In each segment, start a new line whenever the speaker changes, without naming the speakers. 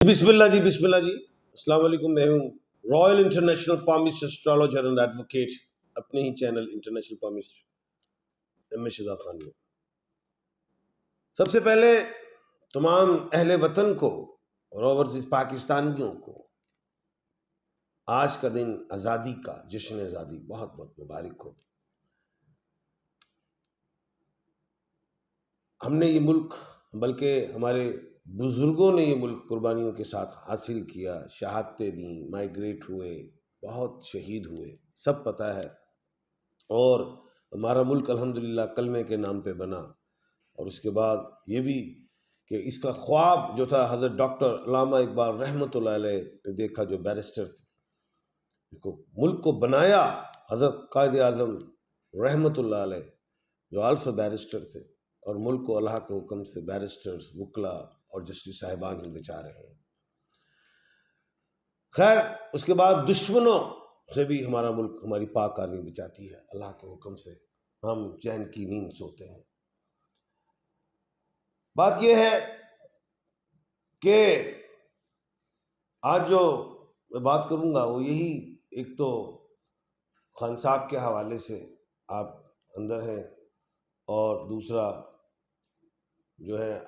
بسم اللہ جی، بسم اللہ جی، السلام علیکم۔ میں ہوں royal international palmist astrologer and advocate, اپنے ہی channel international palmist MS Shahzad Khan میں۔ سب سے پہلے تمام اہل وطن کو اور اوورسیز پاکستانیوں کو آج کا دن آزادی کا، جشن آزادی بہت بہت مبارک ہو۔ ہم نے یہ ملک، بلکہ ہمارے بزرگوں نے یہ ملک قربانیوں کے ساتھ حاصل کیا، شہادتیں دیں، مائیگریٹ ہوئے، بہت شہید ہوئے، سب پتہ ہے۔ اور ہمارا ملک الحمدللہ کلمے کے نام پہ بنا، اور اس کے بعد یہ بھی کہ اس کا خواب جو تھا حضرت ڈاکٹر علامہ اقبال رحمۃ اللہ علیہ نے دیکھا، جو بیرسٹر تھے، ملک کو بنایا حضرت قائد اعظم رحمۃ اللہ علیہ، جو آلسو بیرسٹر تھے، اور ملک کو اللہ کے حکم سے بیرسٹرز، وکلا اور جسٹس صاحبان ہی بچا رہے ہیں۔ خیر، اس کے بعد دشمنوں سے بھی ہمارا ملک، ہماری پاک آرمی بچاتی ہے، اللہ کے حکم سے ہم چین کی نیند سوتے ہیں۔ بات یہ ہے کہ آج جو میں بات کروں گا وہ یہی، ایک تو خان صاحب کے حوالے سے آپ اندر ہیں، اور دوسرا جو ہے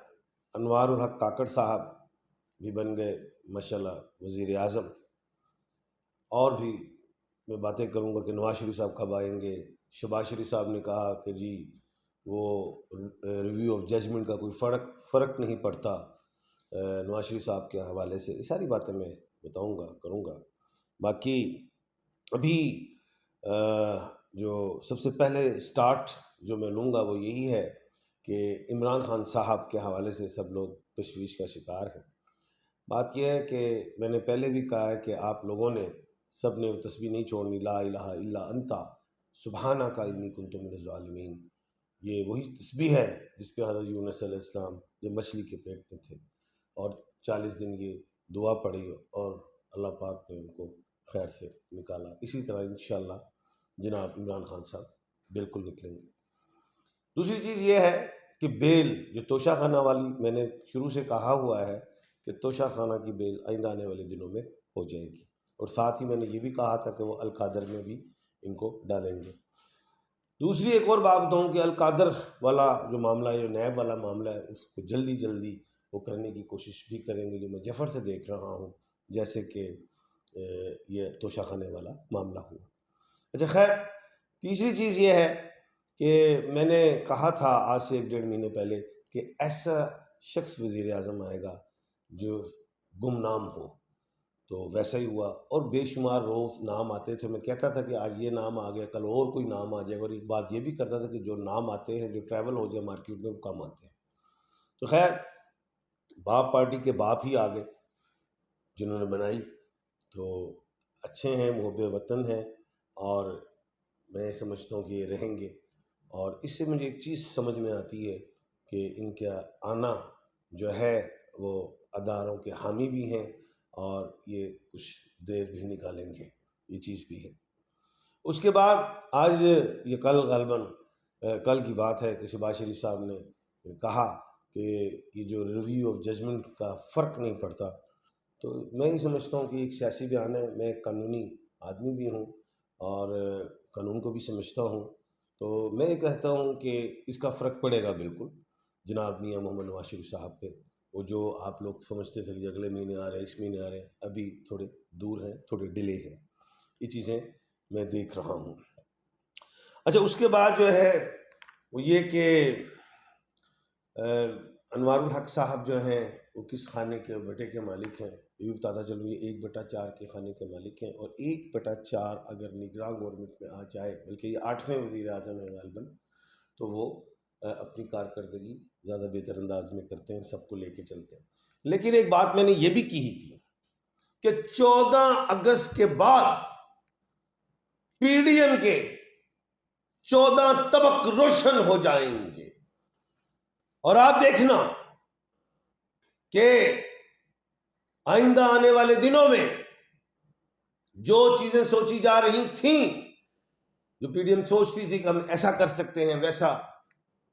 انوار الحق کاکڑ صاحب بھی بن گئے ماشاءاللہ وزیر اعظم، اور بھی میں باتیں کروں گا کہ نواز شریف صاحب کب آئیں گے۔ شہباز شریف صاحب نے کہا کہ جی وہ ریویو آف ججمنٹ کا کوئی فرق نہیں پڑتا نواز شریف صاحب کے حوالے سے۔ یہ ساری باتیں میں بتاؤں گا، کروں گا۔ باقی ابھی جو سب سے پہلے سٹارٹ جو میں لوں گا وہ یہی ہے کہ عمران خان صاحب کے حوالے سے سب لوگ تشویش کا شکار ہیں۔ بات یہ ہے کہ میں نے پہلے بھی کہا ہے کہ آپ لوگوں نے سب نے وہ تسبیح نہیں چھوڑنی، لا الہ الا انت سبحانک انی کنت من الظالمین۔ یہ وہی تسبیح ہے جس پہ حضرت یونس علیہ السلام جو مچھلی کے پیٹ میں تھے، اور 40 دن یہ دعا پڑھی اور اللہ پاک نے ان کو خیر سے نکالا۔ اسی طرح انشاءاللہ جناب عمران خان صاحب بالکل نکلیں گے۔ دوسری چیز یہ ہے کہ بیل جو توشہ خانہ والی، میں نے شروع سے کہا ہوا ہے کہ توشہ خانہ کی بیل آئندہ آنے والے دنوں میں ہو جائے گی، اور ساتھ ہی میں نے یہ بھی کہا تھا کہ وہ القادر میں بھی ان کو ڈالیں گے۔ دوسری ایک اور بات بتاؤں کہ القادر والا جو معاملہ ہے، جو نیب والا معاملہ ہے، اس کو جلدی جلدی وہ کرنے کی کوشش بھی کریں گے، جو میں جفر سے دیکھ رہا ہوں، جیسے کہ یہ توشہ خانے والا معاملہ ہوا۔ اچھا خیر، تیسری چیز یہ ہے کہ میں نے کہا تھا آج سے 1.5 مہینے پہلے کہ ایسا شخص وزیر اعظم آئے گا جو گمنام ہو، تو ویسا ہی ہوا، اور بے شمار روز نام آتے تھے۔ میں کہتا تھا کہ آج یہ نام آ گیا، کل اور کوئی نام آ جائے گا، اور ایک بات یہ بھی کرتا تھا کہ جو نام آتے ہیں، جو ٹریول ہو جائے مارکیٹ میں، وہ کم آتے ہیں۔ تو خیر، باپ پارٹی کے باپ ہی آ گئے جنہوں نے بنائی، تو اچھے ہیں، محب وطن ہیں، اور میں سمجھتا ہوں کہ یہ رہیں گے۔ اور اس سے مجھے ایک چیز سمجھ میں آتی ہے کہ ان کا آنا جو ہے وہ اداروں کے حامی بھی ہیں، اور یہ کچھ دیر بھی نکالیں گے، یہ چیز بھی ہے۔ اس کے بعد آج یہ غالباً کل کی بات ہے کہ شہباز شریف صاحب نے کہا کہ یہ جو ریویو آف ججمنٹ کا فرق نہیں پڑتا، تو میں ہی سمجھتا ہوں کہ ایک سیاسی بیان ہے، میں ایک قانونی آدمی بھی ہوں اور قانون کو بھی سمجھتا ہوں، تو میں یہ کہتا ہوں کہ اس کا فرق پڑے گا بالکل جناب میاں محمد نواز شریف صاحب پہ۔ وہ جو آپ لوگ سمجھتے تھے کہ اگلے مہینے آ رہے ہیں، اس مہینے آ رہے ہیں، ابھی تھوڑے دور ہیں، تھوڑے ڈیلے ہیں، یہ چیزیں میں دیکھ رہا ہوں۔ اچھا، اس کے بعد جو ہے وہ یہ کہ انوار الحق صاحب جو ہیں وہ کس خانے کے بٹے کے مالک ہیں، یہ بھی بتاتا چلوں، یہ 1/4 کے خانے کے مالک ہیں، اور 1/4 اگر نگراں گورنمنٹ میں آ جائے، بلکہ یہ 8ویں وزیر اعظم ہیں غالباً، تو وہ اپنی کارکردگی زیادہ بہتر انداز میں کرتے ہیں، سب کو لے کے چلتے ہیں۔ لیکن ایک بات میں نے یہ بھی کی ہی تھی کہ 14 اگست کے بعد PDM کے 14 طبق روشن ہو جائیں گے، اور آپ دیکھنا کہ آئندہ آنے والے دنوں میں جو چیزیں سوچی جا رہی تھیں، جو PDM سوچتی تھی کہ ہم ایسا کر سکتے ہیں،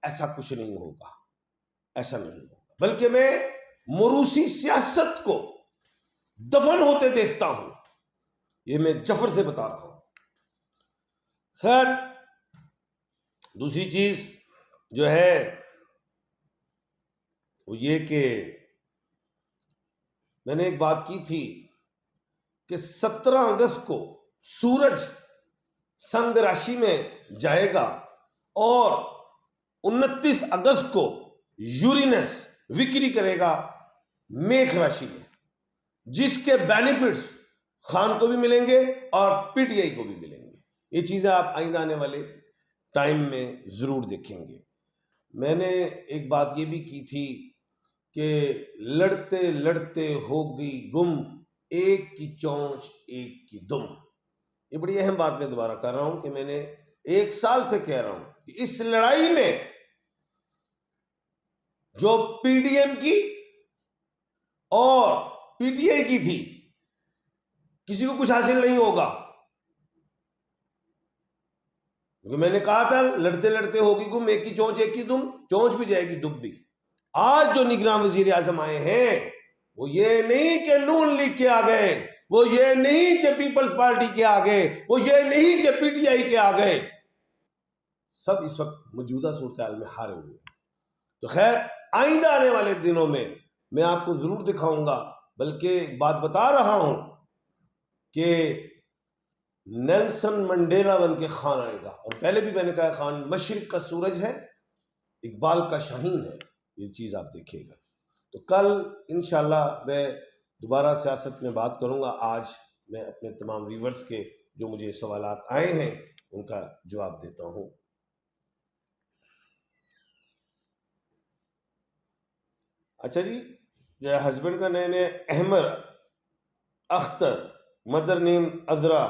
ایسا کچھ نہیں ہوگا، ایسا نہیں ہوگا، بلکہ میں موروثی سیاست کو دفن ہوتے دیکھتا ہوں. یہ میں جعفر سے بتا رہا ہوں. خیر دوسری چیز جو ہے وہ یہ کہ میں نے ایک بات کی تھی کہ 17 اگست کو سورج سنگ راشی میں جائے گا اور 29 اگست کو یورینس وکری کرے گا میخ راشی میں، جس کے بینیفٹس خان کو بھی ملیں گے اور پی ٹی آئی کو بھی ملیں گے. یہ چیزیں آپ آئندہ آنے والے ٹائم میں ضرور دیکھیں گے. میں نے ایک بات یہ بھی کی تھی کہ لڑتے لڑتے ہو گئی گم، ایک کی چونچ ایک کی دم. یہ بڑی اہم بات میں دوبارہ کر رہا ہوں کہ میں نے 1 سال سے کہہ رہا ہوں کہ اس لڑائی میں جو پی ڈی ایم کی اور پی ٹی آئی کی تھی، کسی کو کچھ حاصل نہیں ہوگا. کیونکہ میں نے کہا تھا لڑتے لڑتے ہوگی گم، ایک کی چونچ ایک کی دم، چونچ بھی جائے گی دم بھی. آج جو نگراں وزیر اعظم آئے ہیں وہ یہ نہیں کہ نون لیگ کے آ گئے، وہ یہ نہیں کہ پیپلز پارٹی کے آ گئے، وہ یہ نہیں کہ پی ٹی آئی کے آ گئے. سب اس وقت موجودہ صورتحال میں ہارے ہوئے. تو خیر آئندہ آنے والے دنوں میں آپ کو ضرور دکھاؤں گا، بلکہ ایک بات بتا رہا ہوں کہ نیلسن منڈیلا بن کے خان آئے گا. اور پہلے بھی میں نے کہا خان مشرق کا سورج ہے، اقبال کا شاہین ہے. یہ چیز آپ دیکھیے گا. تو کل انشاءاللہ میں دوبارہ سیاست میں بات کروں گا. آج میں اپنے تمام ویورز کے جو مجھے سوالات آئے ہیں ان کا جواب دیتا ہوں. اچھا جی، ہسبینڈ کا نیم ہے احمد اختر، مدر نیم عذرا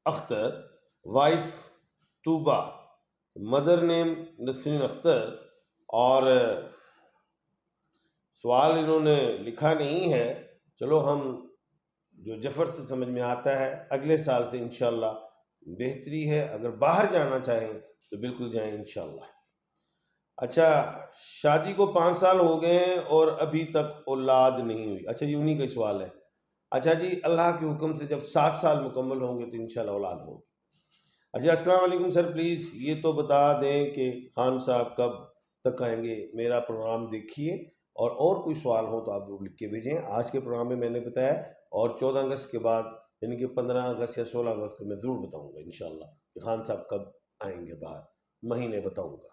اختر، وائف طوبہ، مدر نیم نسرین اختر. اور سوال انہوں نے لکھا نہیں ہے، چلو ہم جو جعفر سے سمجھ میں آتا ہے اگلے سال سے انشاءاللہ بہتری ہے. اگر باہر جانا چاہیں تو بالکل جائیں انشاءاللہ. اچھا، شادی کو 5 سال ہو گئے ہیں اور ابھی تک اولاد نہیں ہوئی. اچھا یہ انہی کا سوال ہے. اچھا جی، اللہ کے حکم سے جب 7 سال مکمل ہوں گے تو انشاءاللہ اولاد ہوگی. اچھا السلام علیکم سر، پلیز یہ تو بتا دیں کہ خان صاحب کب تک آئیں گے. میرا پروگرام دیکھیے اور کوئی سوال ہو تو آپ ضرور لکھ کے بھیجیں. آج کے پروگرام میں نے بتایا، اور 14 اگست کے بعد یعنی کہ 15 اگست یا 16 اگست کو میں ضرور بتاؤں گا انشاءاللہ کہ خان صاحب کب آئیں گے باہر، مہینے بتاؤں گا.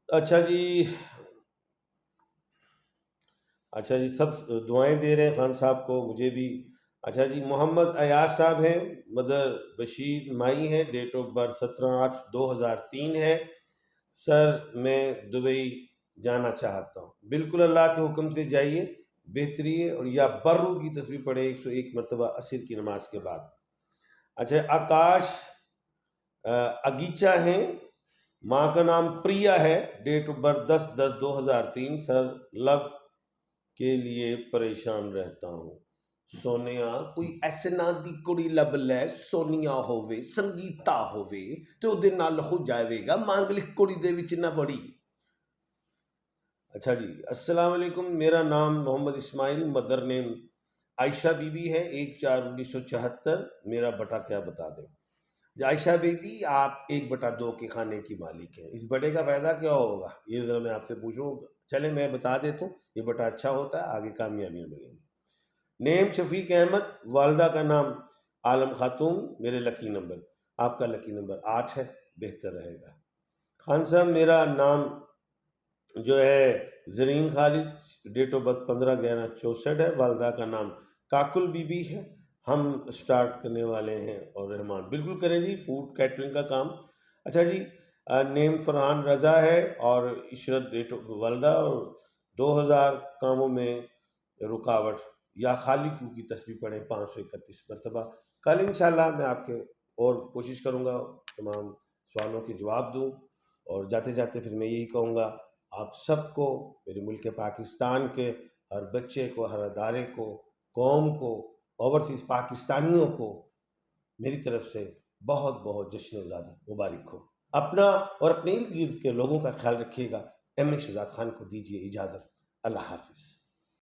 اچھا جی، سب دعائیں دے رہے ہیں خان صاحب کو، مجھے بھی. اچھا جی، محمد ایاز صاحب ہیں، مدر بشیر مائی ہیں، ڈیٹ آف برتھ 17/8/2003 ہے. سر میں دبئی جانا چاہتا ہوں. بالکل اللہ کے حکم سے جائیے، بہتری ہے. اور یا برو کی تسبیح پڑھے 101 مرتبہ عصر کی نماز کے بعد. اچھا، آکاش اگیچا ہیں، ماں کا نام پریا ہے، ڈیٹ آف برتھ 10/10/2003. سر لو کے لیے پریشان رہتا ہوں. سونیا کوئی ایسنا دی کڑی لب لے، سونیا ہووے سنگیتا ہووے تے او دے نال ہو جاوے گا مانگلک کڑی دے وچ نہ بڑی. اچھا جی، السلام علیکم، میرا نام Mohammad Ismail, mother name Ayesha Bibi ہے، 1/4/1974. میرا بٹا کیا بتا دیں. عائشہ بی بی، آپ 1/2 کے کھانے کی مالک ہیں. اس بٹے کا فائدہ کیا ہوگا یہ ذرا میں آپ سے پوچھوں. چلیں میں بتا دیتا ہوں، یہ بٹا اچھا ہوتا ہے، آگے کامیابیاں ملیں گی. نیم شفیق احمد، والدہ کا نام عالم خاتون. میرے لکی نمبر، آپ کا لکی نمبر 8 ہے، بہتر رہے گا. خان صاحب میرا نام جو ہے زرین خالد، ڈیٹ آف برتھ 15/11/64 ہے. والدہ کا نام کاکل بی بی ہے. ہم سٹارٹ کرنے والے ہیں. اور رحمان بالکل کریں جی، فوڈ کیٹرنگ کا کام. اچھا جی، نیم فرحان رضا ہے اور عشرت ڈیٹ آف والدہ. اور 2000 کاموں میں رکاوٹ یا خالق کی تسبیح پڑھیں 531 مرتبہ. کل انشاءاللہ میں آپ کے اور کوشش کروں گا تمام سوالوں کے جواب دوں. اور جاتے جاتے پھر میں یہی کہوں گا، آپ سب کو، میرے ملک پاکستان کے ہر بچے کو، ہر ادارے کو، قوم کو، اوورسیز پاکستانیوں کو میری طرف سے بہت بہت جشن آزادی مبارک ہو. اپنا اور اپنے ارد گرد کے لوگوں کا خیال رکھیے گا. ایم اے شہزاد خان کو دیجیے اجازت. اللہ حافظ.